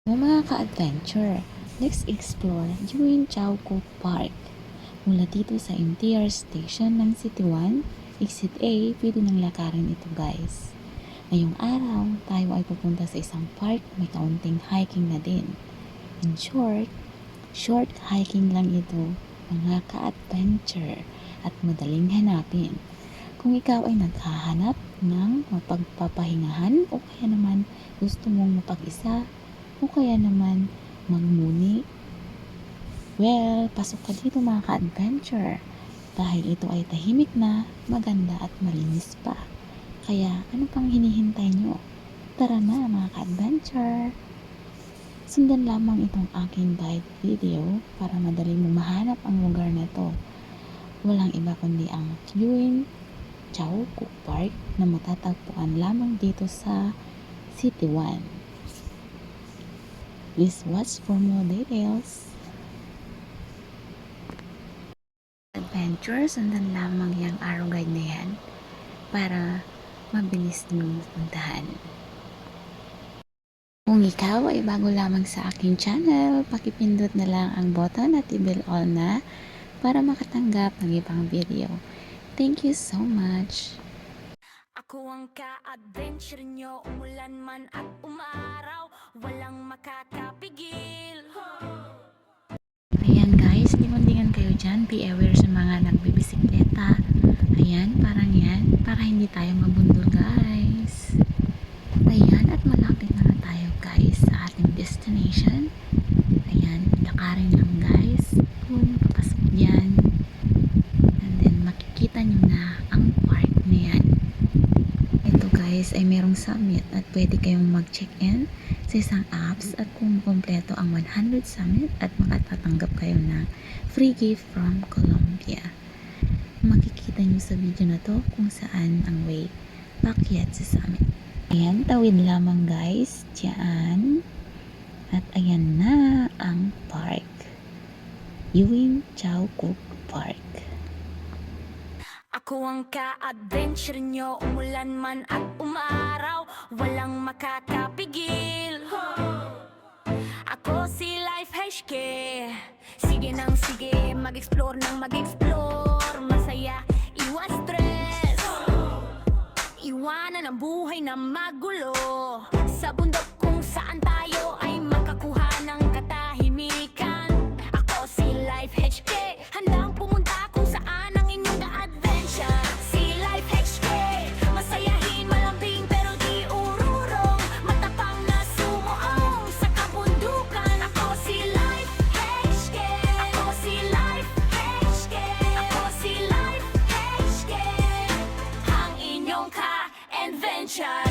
Mga ka-adventure, let's explore Yuin Chao Park. Mula dito sa MTR station ng City 1, Exit A, pwede nang lakarin ito guys. Ngayong araw, tayo ay pupunta sa isang park may kaunting hiking na din. In short hiking lang ito, mga ka-adventure at madaling hanapin. Kung ikaw ay naghahanap ng mapagpapahingahan o kaya naman gusto mong mapag-isa o kaya naman magmuni, well, pasok ka dito mga ka-adventure dahil ito ay tahimik na, maganda at malinis pa. Kaya ano pang hinihintay nyo? Tara na mga ka-adventure! Sundan lamang itong aking guide video para madali mo mahanap ang lugar na to. Walang iba kundi ang Yuin Chao Park na matatagpuan lamang dito sa City 1. Please watch for more details. Adventure, sundan lamang yung arrow guide na yan para mabilis nyo puntahan. Kung ikaw ay bago lamang sa aking channel, pakipindot na lang ang button at i-bell all na para makatanggap ng ibang video. Thank you so much! Ako ang ka-adventure nyo, umulan man at umaraw, walang makakapigil. Ayan guys, limuntingan kayo dyan. Be aware sa mga nagbibisikleta. Ayan, parang yan. Para hindi tayo mabundol guys. Ayan, at malapit na tayo guys sa ating destination. Ayan, lakarin lang guys. Kung papasok dyan. And then makikita nyo na ang park na yan. Ito guys ay merong summit at pwede kayong mag-check-in sa isang apps at kung kompleto ang 100 summit at makatatanggap kayo ng free gift from Colombia. Makikita nyo sa video na to kung saan ang way paakyat sa summit. Ayan, tawid lamang guys, diyan. At ayan na ang park. Yuin Chao Park. Ako ang ka-adventure nyo, umulan man at umaraw, walang makakapigil. Ako si Life HK, sige nang sige, mag-explore nang mag-explore. Masaya, iwas stress, iwanan ang buhay na magulo. Sa bundok kung saan tayo ay makakuha ng katahimikan. Ako si Life HK, handang pumunta kung saan ang inyong ka-adventure. Si Life HK, masayahin, malambing pero di ururong, matapang na sumuong sa kabundukan. Ako si Life HK, ako si Life HK, ako si Life HK, ang inyong ka-adventure.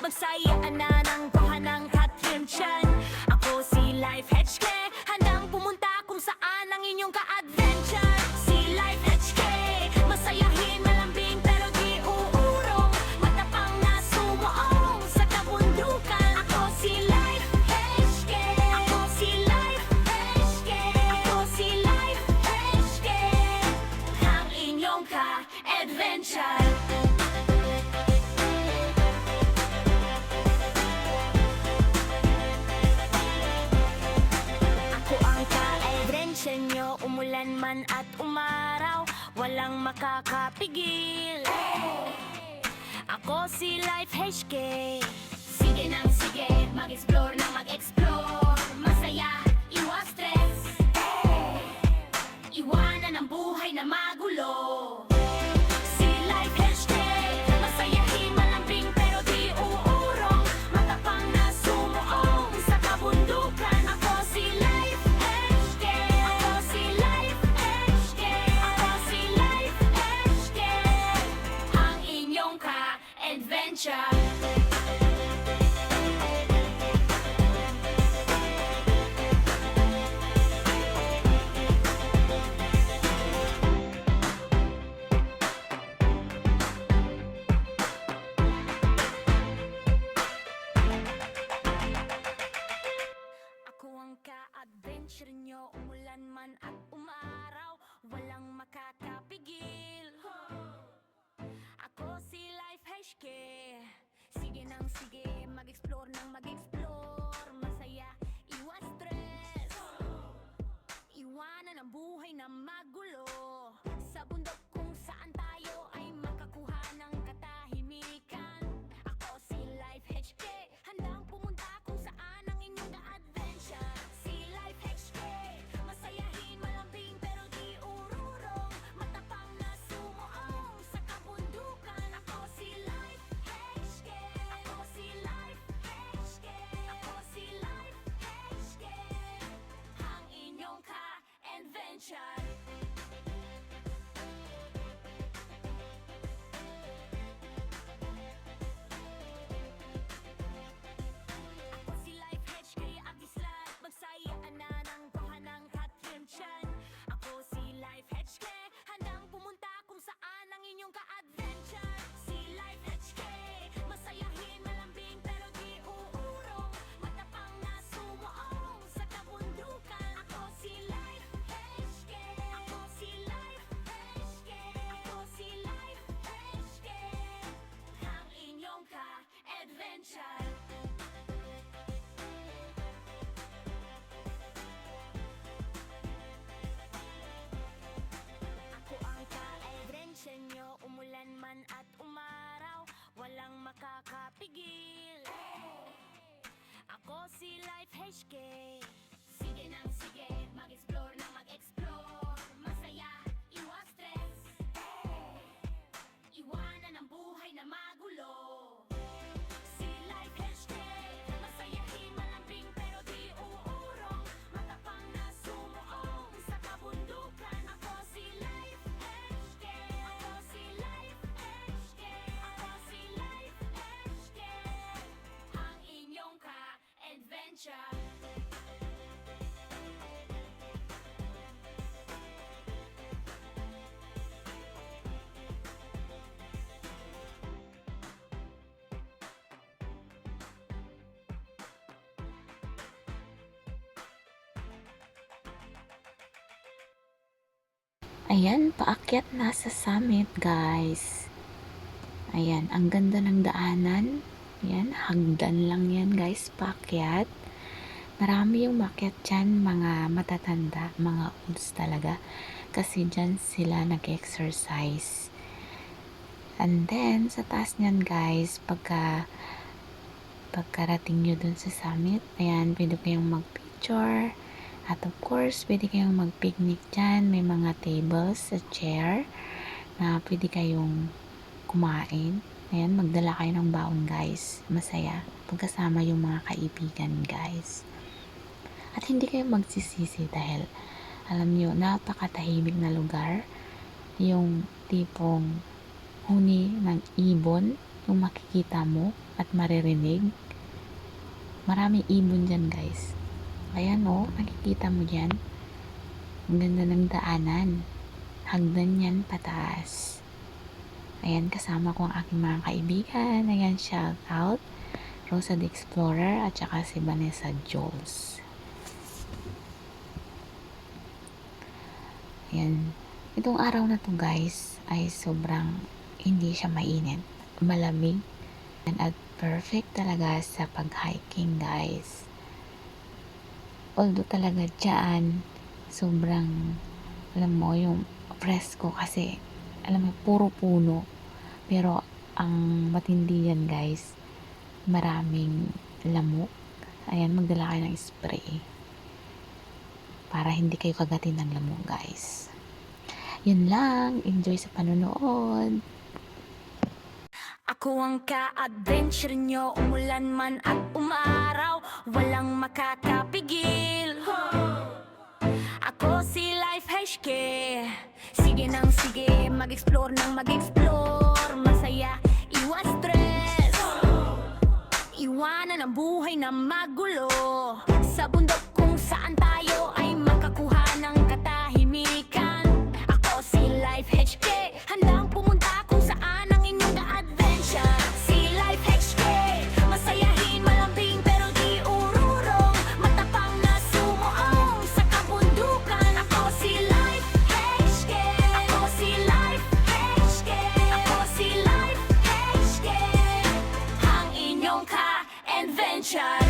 Magsayaan na ng buha ng katrimsyan. Ako si Life HK, handang pumunta kung saan ang inyong ka-adventure. Si Life HK, masayahin, malambing pero di uurong, matapang na sumuong sa kabundukan. Ako si Life HK, ako si Life HK, ako si Life HK, ang inyong ka-adventure. Nyo, umulan man at umaraw, walang makakapigil. Ako si Life HK, sige nang sige, mag-explore nang mag-explore. Masaya, iwas stress, iwanan ang buhay na magulo. Si Life HK, masayahin, malambing pero di uurong, matapang na sumuong sa kabundukan. Ako si Life HK, ako si Life HK, ako si Life HK, ang inyong ka-adventure. Iwanan ang buhay na magulo sa bundok kung saan tayo ay makakuha ng katahimikan. Ako si Life HK, handang pumunta kung saan ang inyong ka-adventure. Si Life HK, masayahin, malambing pero di ururong, matapang na sumuong sa kabundukan. Ako si Life HK, ako si Life HK, ako si Life HK, ang inyong ka-adventure. Ako si Life HK, agislat, magsayaan na ng pahanang katrimsyan. Ako si Life HK, handang pumunta kung saan ang inyong ka-adventure. Si Life HK, masayahin, malambing pero di uurong, matapang na sumuong sa kabundukan. Ako si Life HK, ako si Life HK, ako si Life HK, ang inyong ka-adventure. Ako ang ka-adventure nyo, umulan man at umaraw, walang makakapigil. Ako si Life HK. Sige nang sige, mag-explore na mag-explore, masaya, iwas stress, iwanan ang buhay na magulo. Si Life HK, masayahin, malambing pero di uurong, matapang na sumuong sa kabundukan. Ako si Life HK, ako si Life HK, ako si Life HK, ang inyong ka-adventure. Ayan, paakyat na sa summit, guys. Ayan, ang ganda ng daanan. Ayan, hagdan lang yan, guys, paakyat. Marami yung maakyat dyan, mga matatanda, mga olds talaga. Kasi dyan sila nag-exercise. And then, sa taas niyan, guys, pagkarating nyo dun sa summit, ayan, pwede kayong mag-picture. At of course, pwede kayong mag-picnic dyan. May mga tables sa chair na pwede kayong kumain. Ayan, magdala kayo ng baon, guys. Masaya. Pagkasama yung mga kaibigan, guys. At hindi kayo magsisisi dahil alam nyo, napakatahimik na lugar. Yung tipong huni ng ibon, yung makikita mo at maririnig. Maraming ibon dyan, guys. Ayan o, nakikita mo dyan. Ang ganda ng daanan. Hagdan yan pataas. Ayan, kasama ko ang aking mga kaibigan. Ayan, shout out. Rosa the Explorer at saka si Vanessa Jules. Ayan. Itong araw na to, guys, ay sobrang hindi siya mainit. Malamig. At perfect talaga sa pag-hiking, guys. Although talaga dyan, sobrang, alam mo, yung presko kasi, alam mo, puro puno. Pero, ang matindi yan, guys, maraming lamok. Ayan, magdala kayo ng spray. Para hindi kayo kagatin ng lamok, guys. Yun lang. Enjoy sa panonood. Ako ang ka-adventure nyo, umulan man at umaraw, walang makakapigil. Ako si Life HK. Sige nang sige, mag-explore nang mag-explore, masaya, iwas stress, iwanan ang buhay na magulo sa bundok kung saan tayo ay makakuha ng katahimikan. Ako si Life HK, handang pumunta kung saan ang inyong ka-adventure. Si Life HK, masayahin, malambing pero di ururong, matapang na sumuong sa kabundukan. Ako si Life HK, ako si Life HK, ako si Life HK, ang inyong ka-adventure.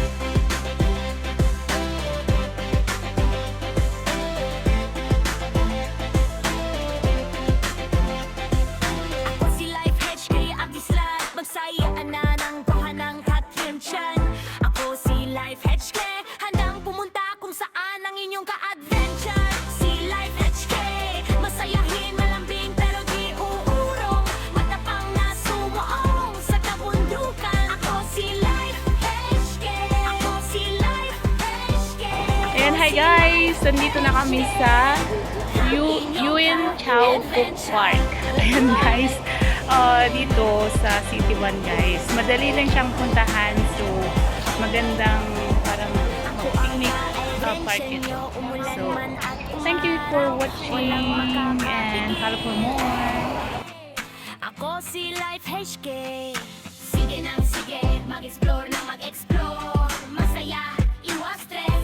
Hi guys! Nandito na kami sa Yuen Chao Cook Park. Ayan guys, dito sa City 1 guys. Madali lang siyang puntahan. So, magandang parang picnic park ito. So, thank you for watching and follow for more. Ako si Life HK. Sige nang sige, mag-explore na mag-explore. Masaya, iwas stress.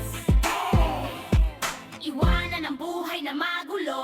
Iwanan ang buhay na magulo.